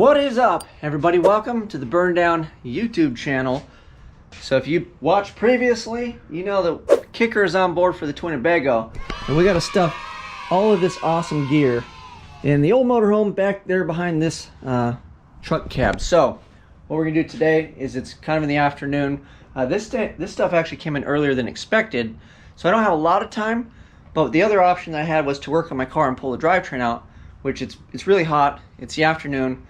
What is up, everybody? Welcome to the Burndown YouTube channel. So if you watched previously, you know the kicker is on board for the Twinnebago, and we got to stuff all of this awesome gear in the old motorhome back there behind this truck cab. So what we're gonna do today is, it's kind of in the afternoon. This stuff actually came in earlier than expected, so I don't have a lot of time. But the other option that I had was to work on my car and pull the drivetrain out, which it's really hot. It's the afternoon.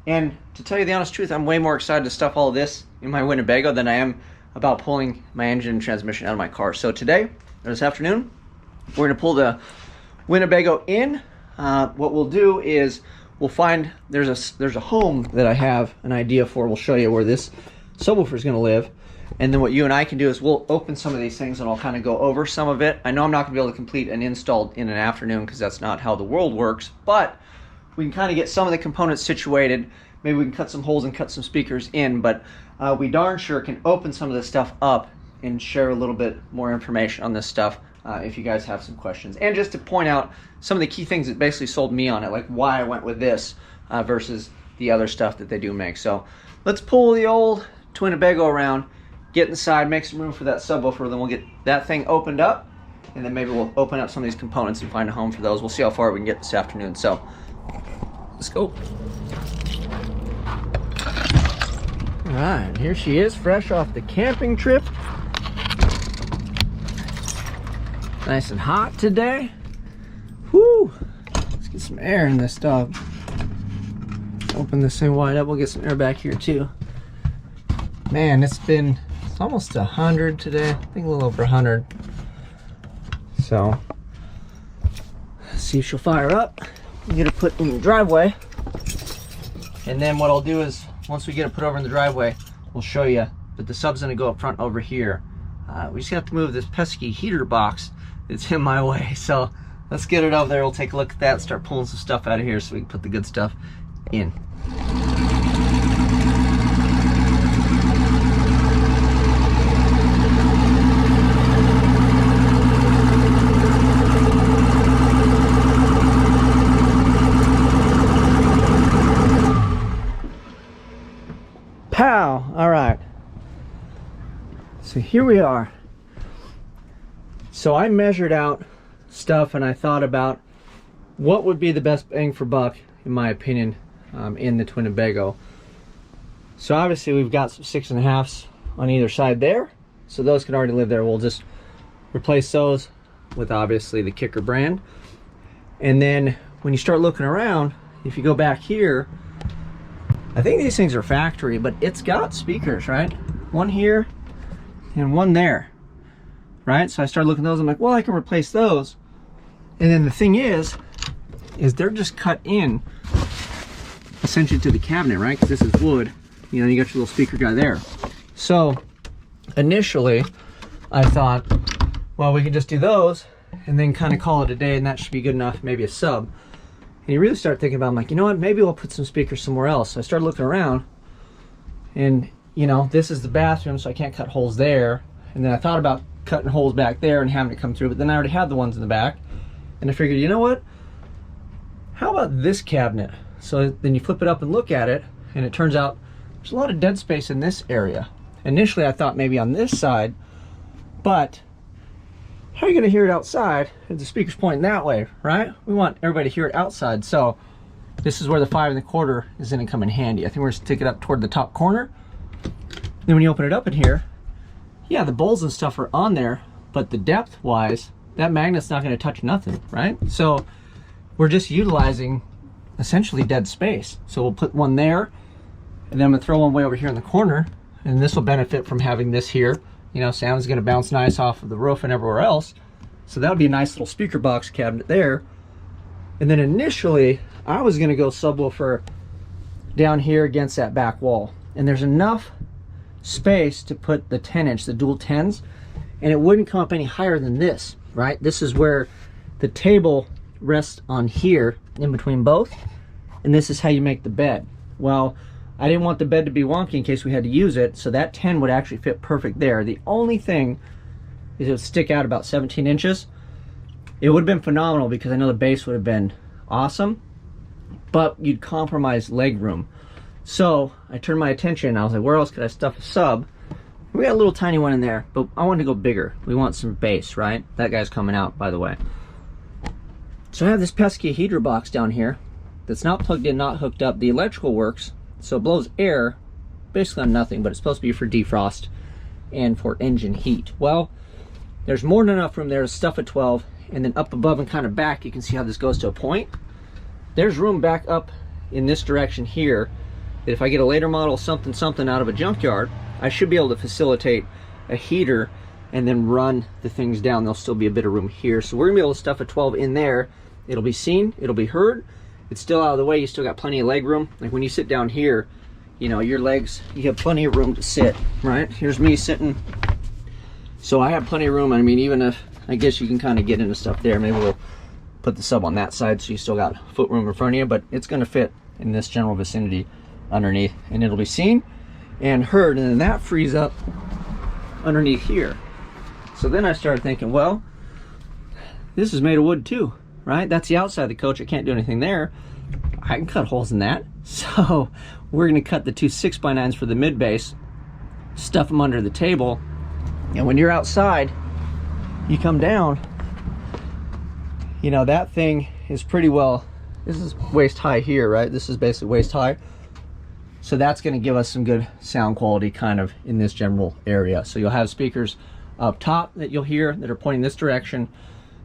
And to tell you the honest truth, I'm way more excited to stuff all of this in my Winnebago than I am about pulling my engine and transmission out of my car. So today, or this afternoon, we're going to pull the Winnebago in. What we'll do is we'll find there's a home that I have an idea for. We'll show you where this subwoofer is going to live. And then what you and I can do is we'll open some of these things and I'll kind of go over some of it. I know I'm not going to be able to complete an install in an afternoon because that's not how the world works, but we can kind of get some of the components situated. Maybe we can cut some holes and cut some speakers in, but we darn sure can open some of this stuff up and share a little bit more information on this stuff if you guys have some questions. And just to point out some of the key things that basically sold me on it, like why I went with this versus the other stuff that they do make. So let's pull the old Twinnebago around, get inside, make some room for that subwoofer, then we'll get that thing opened up, and then maybe we'll open up some of these components and find a home for those. We'll see how far we can get this afternoon. So let's go. All right, here she is, fresh off the camping trip. Nice and hot today. Whoo! Let's get some air in this dog. Open this thing wide up, we'll get some air back here too. Man, it's almost 100 today. I think a little over 100. So, let's see if she'll fire up. I'm gonna put in the driveway, and then what I'll do is once we get it put over in the driveway, we'll show you that the sub's gonna go up front over here. We just have to move this pesky heater box that's in my way. So let's get it over there. We'll take a look at that and start pulling some stuff out of here so we can put the good stuff in. Pow! All right. So here we are. So I measured out stuff and I thought about what would be the best bang for buck, in my opinion, in the Twinnebago. So obviously we've got some 6.5s on either side there. So those can already live there. We'll just replace those with obviously the Kicker brand. And then when you start looking around, if you go back here, I think these things are factory, but it's got speakers, right? One here and one there, right? So I started looking at those. I'm like, well, I can replace those. And then the thing is they're just cut in essentially to the cabinet, right? Because this is wood. You know, you got your little speaker guy there. So initially I thought, well, we could just do those and then kind of call it a day, and that should be good enough, maybe a sub. And you really start thinking about, I'm like, you know what, maybe we'll put some speakers somewhere else. So I started looking around, and you know, this is the bathroom, so I can't cut holes there. And then I thought about cutting holes back there and having it come through, but then I already had the ones in the back. And I figured, you know what, how about this cabinet? So then you flip it up and look at it, and it turns out there's a lot of dead space in this area. Initially I thought maybe on this side, but how are you going to hear it outside if the speaker's pointing that way, right? We want everybody to hear it outside. So this is where the 5 1/4 is going to come in handy. I think we're going to stick it up toward the top corner. Then when you open it up in here, yeah, the bowls and stuff are on there, but the depth wise, that magnet's not going to touch nothing, right? So we're just utilizing essentially dead space. So we'll put one there, and then I'm going to throw one way over here in the corner, and this will benefit from having this here. You know, sound's going to bounce nice off of the roof and everywhere else. So that would be a nice little speaker box cabinet there. And then initially, I was going to go subwoofer down here against that back wall. And there's enough space to put the 10-inch, the dual 10s, and it wouldn't come up any higher than this, right? This is where the table rests on here, in between both. And this is how you make the bed. Well, I didn't want the bed to be wonky in case we had to use it, so that 10 would actually fit perfect there. The only thing is it would stick out about 17 inches. It would have been phenomenal because I know the base would have been awesome. but you'd compromise leg room. So I turned my attention, I was like, where else could I stuff a sub? We got a little tiny one in there, but I wanted to go bigger. We want some bass, right? That guy's coming out, by the way. So I have this pesky heater box down here that's not plugged in, not hooked up. The electrical works, so it blows air basically on nothing, but it's supposed to be for defrost and for engine heat. Well, there's more than enough room there to stuff at 12, and then up above and kind of back, you can see how this goes to a point. There's room back up in this direction here that if I get a later model something out of a junkyard, I should be able to facilitate a heater and then run the things down. There'll still be a bit of room here. So we're gonna be able to stuff a 12 in there. It'll be seen, it'll be heard. It's still out of the way, you still got plenty of leg room. Like when you sit down here, you know, your legs, you have plenty of room to sit, right? Here's me sitting. So I have plenty of room. I mean, even if, I guess you can kind of get into stuff there. Maybe we'll put the sub on that side so you still got foot room in front of you, but it's gonna fit in this general vicinity underneath, and it'll be seen and heard, and then that frees up underneath here. So then I started thinking, well, this is made of wood too, right? That's the outside of the coach. I can't do anything there. I can cut holes in that. So we're gonna cut the two 6x9s for the mid base, stuff them under the table, and when you're outside, you come down, you know, that thing is pretty well, this is waist high here, right? This is basically waist high. So that's gonna give us some good sound quality kind of in this general area. So you'll have speakers up top that you'll hear that are pointing this direction,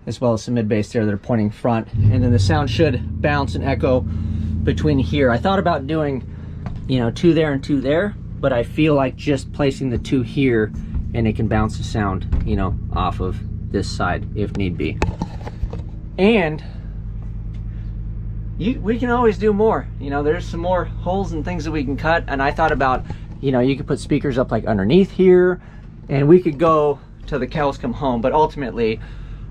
as well as some mid bass there that are pointing front. And then the sound should bounce and echo between here. I thought about doing, you know, 2 there and 2 there, but I feel like just placing the 2 here and it can bounce the sound, you know, off of this side if need be. And we can always do more. You know, there's some more holes and things that we can cut. And I thought about, you know, you could put speakers up like underneath here, and we could go till the cows come home. But ultimately,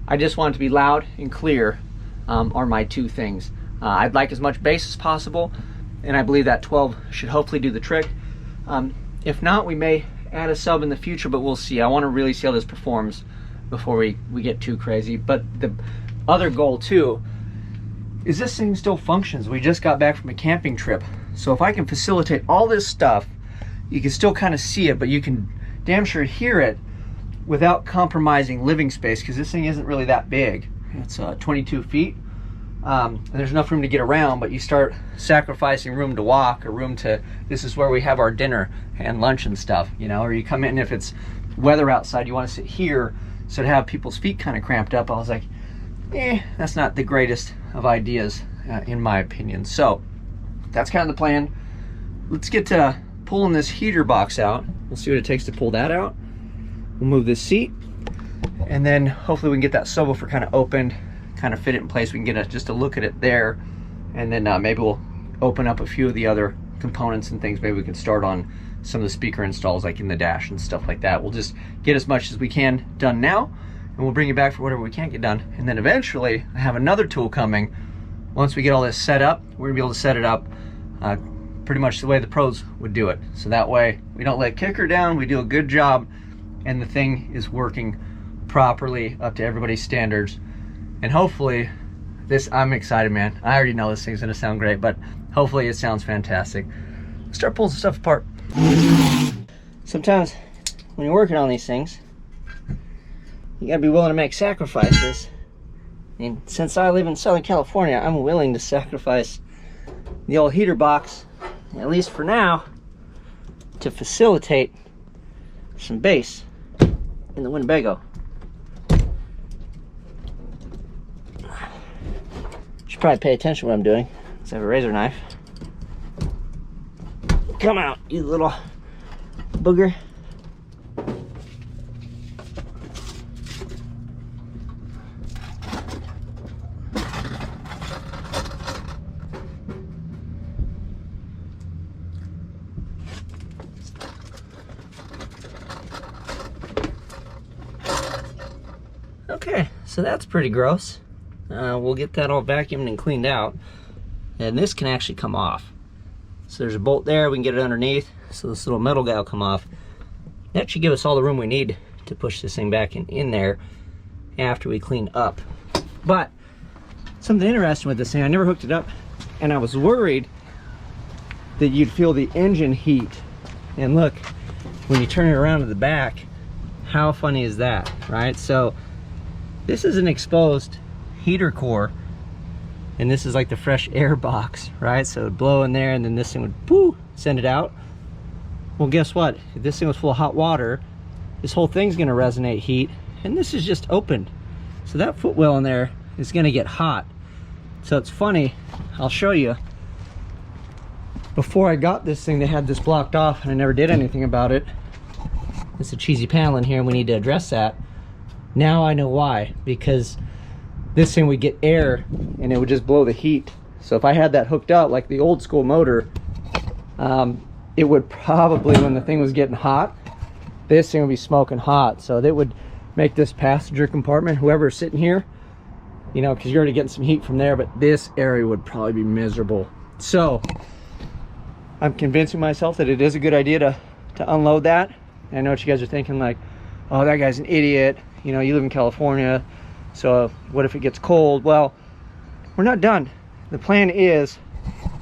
I just want it to be loud and clear are my 2 things. I'd like as much bass as possible, and I believe that 12 should hopefully do the trick. If not, we may add a sub in the future, but we'll see. I want to really see how this performs before we get too crazy. But the other goal too is this thing still functions. We just got back from a camping trip, so if I can facilitate all this stuff, you can still kind of see it, but you can damn sure hear it without compromising living space, because this thing isn't really that big. It's 22 feet. And there's enough room to get around, but you start sacrificing room to walk or room to, this is where we have our dinner and lunch and stuff, you know, or you come in, if it's weather outside, you want to sit here, so to have people's feet kind of cramped up, I was like, that's not the greatest of ideas, in my opinion. So that's kind of the plan. Let's get to pulling this heater box out. We'll see what it takes to pull that out. We'll move this seat, and then hopefully we can get that subwoofer kind of opened, kind of fit it in place. We can get just a look at it there, and then maybe we'll open up a few of the other components and things. Maybe we can start on some of the speaker installs like in the dash and stuff like that. We'll just get as much as we can done now, and we'll bring it back for whatever we can't get done. And then eventually I have another tool coming. Once we get all this set up, we're gonna be able to set it up pretty much the way the pros would do it. So that way we don't let kicker down, we do a good job, and the thing is working properly up to everybody's standards. And hopefully this, I'm excited, man. I already know this thing's gonna sound great, but hopefully it sounds fantastic. Let's start pulling some stuff apart. Sometimes when you're working on these things, you gotta be willing to make sacrifices. And since I live in Southern California, I'm willing to sacrifice the old heater box, at least for now, to facilitate some bass in the Winnebago. Should probably pay attention to what I'm doing. Let's have a razor knife. Come out, you little booger. Okay, so that's pretty gross. We'll get that all vacuumed and cleaned out, and this can actually come off. So there's a bolt there, we can get it underneath, so this little metal guy will come off. That should give us all the room we need to push this thing back in there after we clean up. But something interesting with this thing, I never hooked it up and I was worried that you'd feel the engine heat. And look, when you turn it around to the back, how funny is that, right? So this is an exposed heater core, and this is like the fresh air box, right? So it would blow in there, and then this thing would poof, send it out. Well, guess what? If this thing was full of hot water, this whole thing's gonna resonate heat, and this is just opened. So that footwell in there is gonna get hot. So it's funny, I'll show you. Before I got this thing, they had this blocked off, and I never did anything about it. It's a cheesy panel in here, and we need to address that. Now I know why, because this thing would get air, and it would just blow the heat. So if I had that hooked up like the old school motor, it would probably, when the thing was getting hot, this thing would be smoking hot. So that would make this passenger compartment, whoever's sitting here, you know, because you're already getting some heat from there, but this area would probably be miserable. So I'm convincing myself that it is a good idea to unload that. And I know what you guys are thinking, like, oh, that guy's an idiot. You know, you live in California, so what if it gets cold? Well, we're not done. The plan is,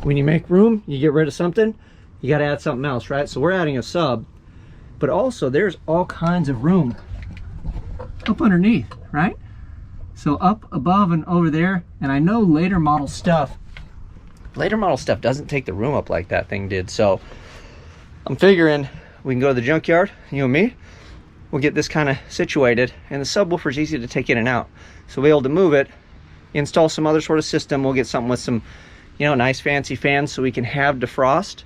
when you make room, you get rid of something, you got to add something else, right? So we're adding a sub, but also there's all kinds of room up underneath, right? So up above and over there, and I know later model stuff doesn't take the room up like that thing did. So I'm figuring we can go to the junkyard, you and me, we'll get this kind of situated, and the subwoofer is easy to take in and out. So we'll be able to move it, install some other sort of system. We'll get something with some, you know, nice fancy fans so we can have defrost,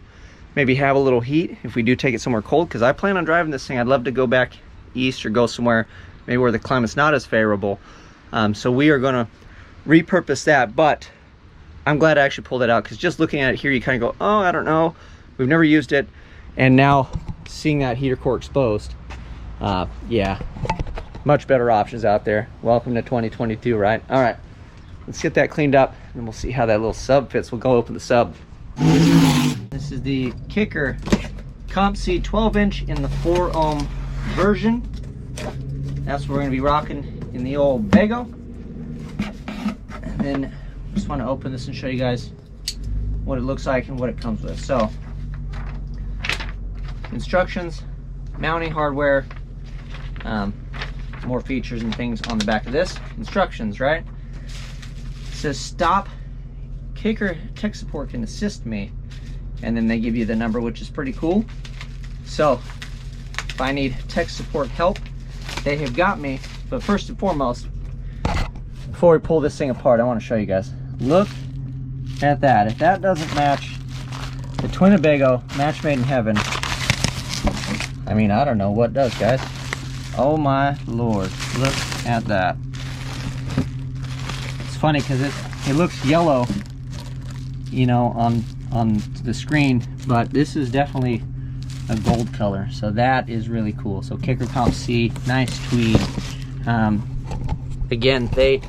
maybe have a little heat if we do take it somewhere cold, because I plan on driving this thing. I'd love to go back east or go somewhere maybe where the climate's not as favorable. So we are gonna repurpose that, but I'm glad I actually pulled it out, because just looking at it here, you kind of go, oh, I don't know, we've never used it. And now seeing that heater core exposed, yeah, much better options out there. Welcome to 2022, right? All right, let's get that cleaned up, and we'll see how that little sub fits. We'll go open the sub. This is the Kicker Comp C 12-inch in the 4-ohm version. That's what we're going to be rocking in the old Bago. And then just want to open this and show you guys what it looks like and what it comes with. So, instructions, mounting hardware, more features and things on the back of this. Instructions, right? It says stop. Kicker tech support can assist me, and then they give you the number, which is pretty cool. So if I need tech support help, they have got me. But first and foremost, before we pull this thing apart, I want to show you guys. Look at that. If that doesn't match the Twinnebago match made in heaven, I mean, I don't know what does, guys. Oh my lord, look at that. It's funny because it looks yellow, you know, on the screen, but this is definitely a gold color, so that is really cool. So Kicker Comp C, nice tweed. Again, they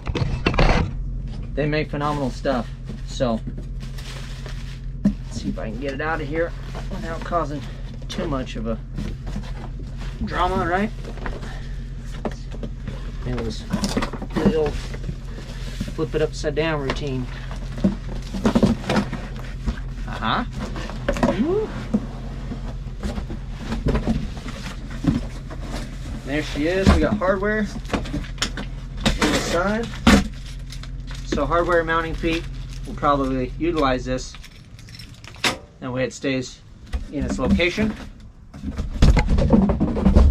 make phenomenal stuff. So let's see if I can get it out of here without causing too much of a drama, right? It was the old flip it upside down routine. Woo. There she is. We got hardware on the side. So hardware mounting feet, we'll probably utilize this. That way it stays in its location.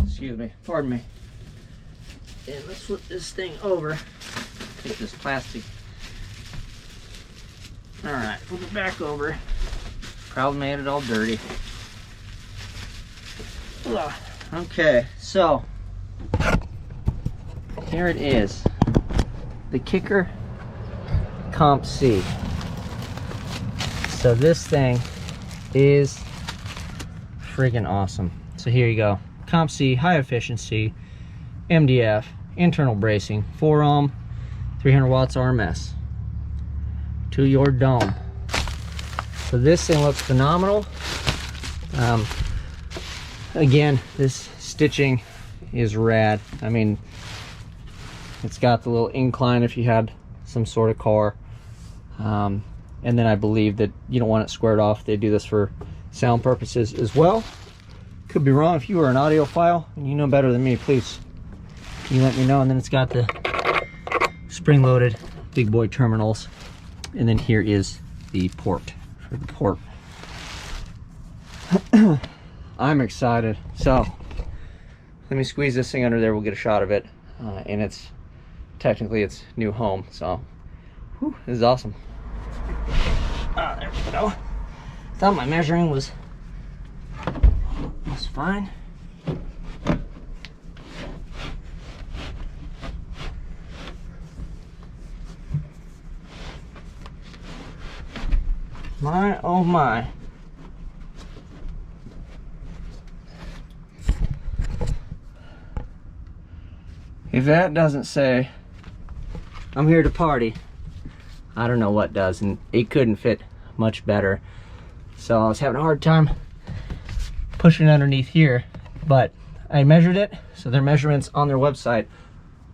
Excuse me, pardon me. And let's flip this thing over. Take this plastic. Alright, flip it back over. Probably made it all dirty. Okay, so here it is. The Kicker Comp C. So this thing is friggin' awesome. So here you go. Comp C, high efficiency, MDF, internal bracing, 4-ohm, 300 watts RMS to your dome. So this thing looks phenomenal. Again, this stitching is rad. I mean, it's got the little incline if you had some sort of car. And then I believe that you don't want it squared off. They do this for sound purposes as well. Could be wrong. If you are an audiophile and you know better than me, please you let me know. And then it's got the spring-loaded big boy terminals. And then here is the port for the port. I'm excited. So let me squeeze this thing under there. We'll get a shot of it. And it's technically its new home. So whew, this is awesome. There we go. Thought my measuring was fine. My oh my. If that doesn't say I'm here to party, I don't know what does, and it couldn't fit much better. So I was having a hard time pushing it underneath here, but I measured it, so their measurements on their website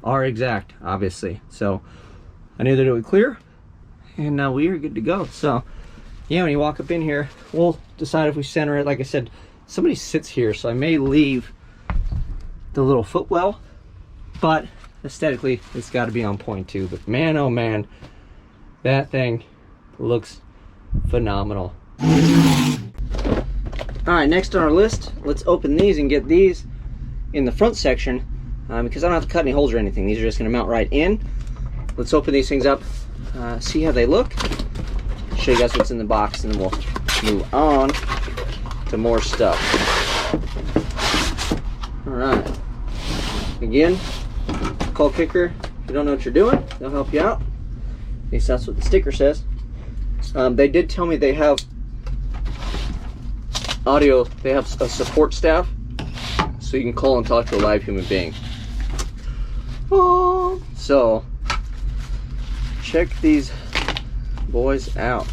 are exact, obviously. So I knew that it would clear, and now we are good to go. So yeah, when you walk up in here, we'll decide if we center it. Like I said, somebody sits here, so I may leave the little footwell, but aesthetically it's got to be on point too. But man, oh man, that thing looks phenomenal. All right, next on our list, let's open these and get these in the front section, because I don't have to cut any holes or anything. These are just going to mount right in. Let's open these things up, see how they look, show you guys what's in the box, and then we'll move on to more stuff. All right, again, call Kicker. If you don't know what you're doing, they'll help you out. At least that's what the sticker says. They did tell me they have audio, they have a support staff, so you can call and talk to a live human being. Oh, so check these boys out.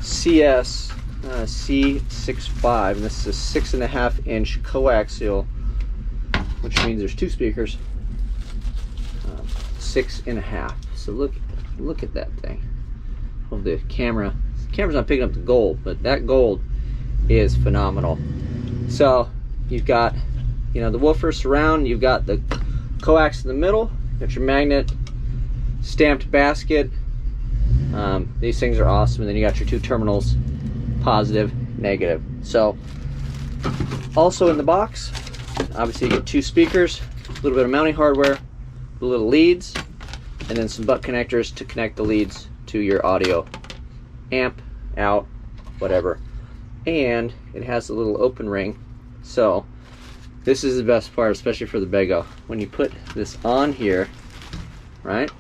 CS C65, and this is a 6.5-inch coaxial, which means there's two speakers. 6.5. So look at that thing. Oh, the camera's not picking up the gold, but that gold is phenomenal. So you've got, you know, the woofer surround, you've got the coax in the middle, you've got your magnet, stamped basket. These things are awesome. And then you got your two terminals, positive, negative. So also in the box, obviously you get two speakers, a little bit of mounting hardware, the little leads, and then some butt connectors to connect the leads to your audio amp, out, whatever. And it has a little open ring. So this is the best part, especially for the Bego. When you put this on here, right?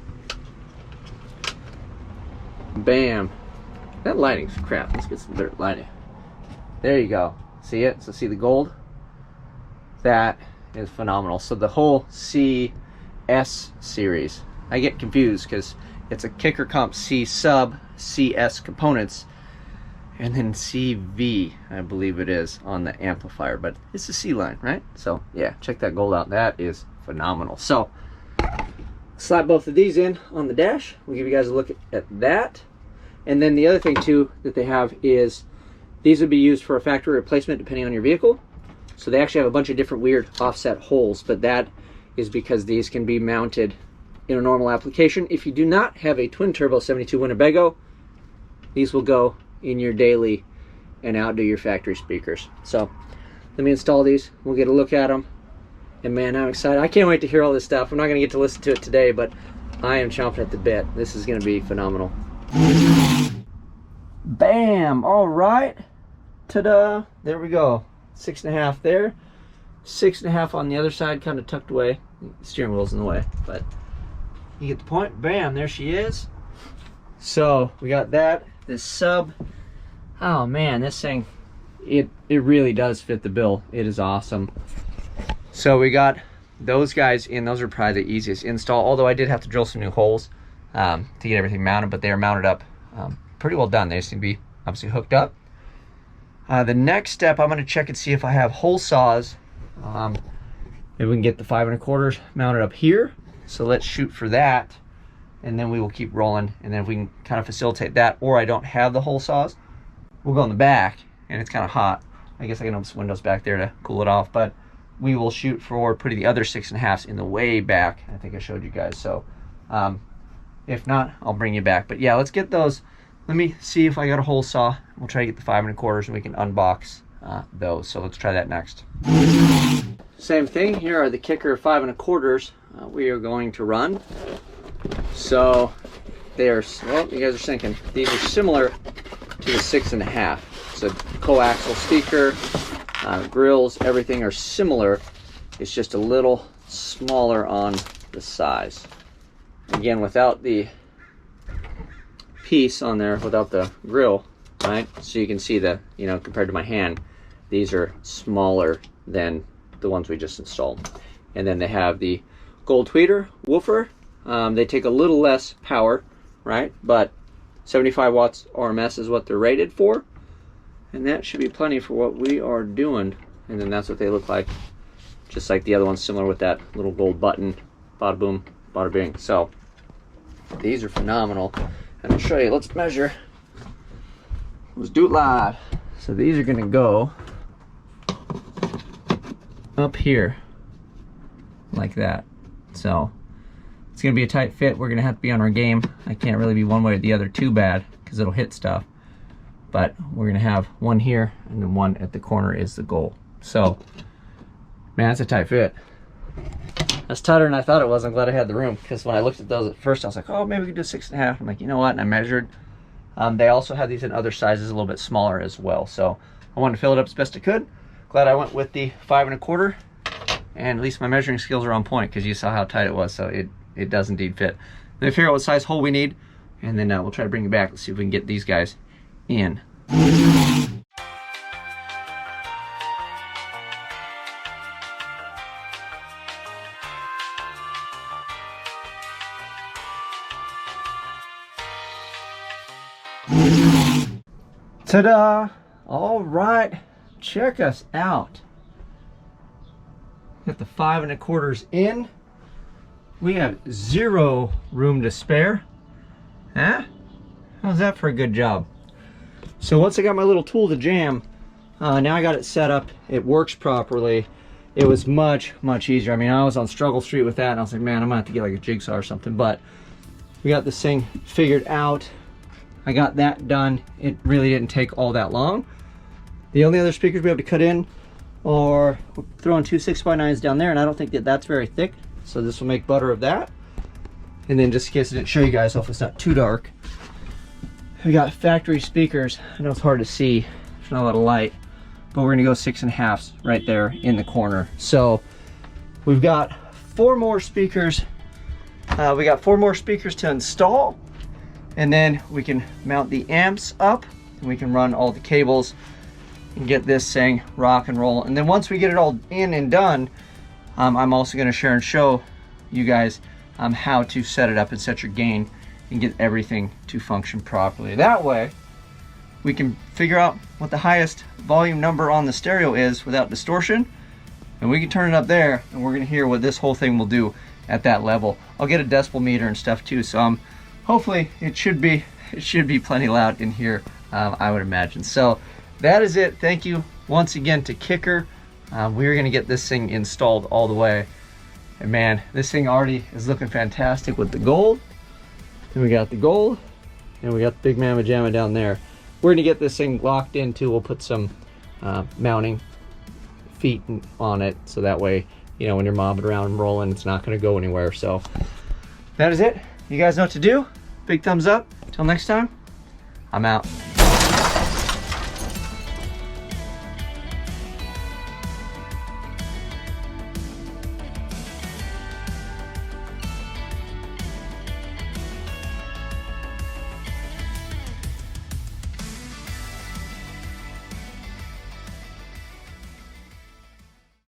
Bam. That lighting's crap. Let's get some better lighting. There you go. See it? So see the gold? That is phenomenal. So the whole CS series, I get confused because it's a Kicker Comp C sub CS components, and then CV, I believe it is, on the amplifier, but it's the C line, right? So yeah, check that gold out. That is phenomenal. So slap both of these in on the dash. We'll give you guys a look at that. And then the other thing too that they have is these would be used for a factory replacement depending on your vehicle. So they actually have a bunch of different weird offset holes, but that is because these can be mounted in a normal application. If you do not have a twin turbo 72 Winnebago, these will go in your daily and outdo your factory speakers. So let me install these, we'll get a look at them, and man, I'm excited. I can't wait to hear all this stuff. I'm not going to get to listen to it today, but I am chomping at the bit. This is going to be phenomenal. Bam! All right, ta-da! There we go. 6.5 there, 6.5 on the other side, kind of tucked away. The steering wheel's in the way, but you get the point. Bam, there she is. So we got that, this sub. Oh man, this thing, it really does fit the bill. It is awesome. So we got those guys in. Those are probably the easiest install, although I did have to drill some new holes to get everything mounted, but they are mounted up pretty well done. They just need to be obviously hooked up. The next step, I'm going to check and see if I have hole saws. Maybe we can get the 5 1/4 mounted up here. So let's shoot for that. and then we will keep rolling. And then if we can kind of facilitate that, or I don't have the hole saws, we'll go in the back, and it's kind of hot. I guess I can open some windows back there to cool it off, but we will shoot for putting the other 6.5s in the way back. I think I showed you guys. So if not, I'll bring you back. But yeah, let's get those. Let me see if I got a hole saw. We'll try to get the 5 1/4s, and we can unbox those. So let's try that next. Same thing. Here are the Kicker 5 1/4s we are going to run. So they are, well, you guys are thinking these are similar to the 6.5. It's a coaxial speaker, grills, everything are similar. It's just a little smaller on the size. Again, without the piece on there, without the grill, right? So you can see that, you know, compared to my hand, these are smaller than the ones we just installed. And then they have the gold tweeter woofer. They take a little less power, right? But 75 watts RMS is what they're rated for. And that should be plenty for what we are doing. And then that's what they look like. Just like the other ones, similar with that little gold button. Bada boom, bada bing. So these are phenomenal. And I'll show you, let's measure. Let's do it live. So these are gonna go up here like that. So it's gonna be a tight fit. We're gonna have to be on our game. I can't really be one way or the other too bad because it'll hit stuff. But we're gonna have one here and then one at the corner is the goal. So, man, it's a tight fit. That's tighter than I thought it was. I'm glad I had the room, because when I looked at those at first, I was like, oh, maybe we could do 6.5. I'm like, you know what? And I measured. They also have these in other sizes, a little bit smaller as well. So I wanted to fill it up as best I could. Glad I went with the 5 1/4, and at least my measuring skills are on point, because you saw how tight it was. So it does indeed fit. Then figure out what size hole we need, and then we'll try to bring it back. Let's see if we can get these guys in. Ta-da! All right, check us out. Got the 5 1/4s in. We have 0 room to spare. Huh? How's that for a good job? So once I got my little tool to jam, now I got it set up. It works properly. It was much easier. I mean, I was on Struggle Street with that, and I was like, man, I'm gonna have to get like a jigsaw or something. But we got this thing figured out. I got that done. It really didn't take all that long. The only other speakers we have to cut in are throwing 2 6x9s down there, and I don't think that that's very thick, so this will make butter of that. And then, just in case I didn't show you guys, if it's not too dark, we got factory speakers. I know it's hard to see, there's not a lot of light, but we're gonna go 6.5s right there in the corner. So we've got 4 more speakers. We got 4 more speakers to install, and then we can mount the amps up, and we can run all the cables and get this thing rock and roll. And then once we get it all in and done, I'm also going to share and show you guys how to set it up and set your gain and get everything to function properly. That way we can figure out what the highest volume number on the stereo is without distortion, and we can turn it up there, and we're going to hear what this whole thing will do at that level. I'll get a decibel meter and stuff too, so hopefully it should be plenty loud in here, I would imagine. So that is it. Thank you once again to Kicker. We're gonna get this thing installed all the way, and man, this thing already is looking fantastic with the gold. And we got the gold, and we got the big mamma jamma down there. We're gonna get this thing locked in too. We'll put some mounting feet on it, so that way, you know, when you're mobbing around and rolling, it's not gonna go anywhere. So that is it. You guys know what to do. Big thumbs up. Till next time, I'm out.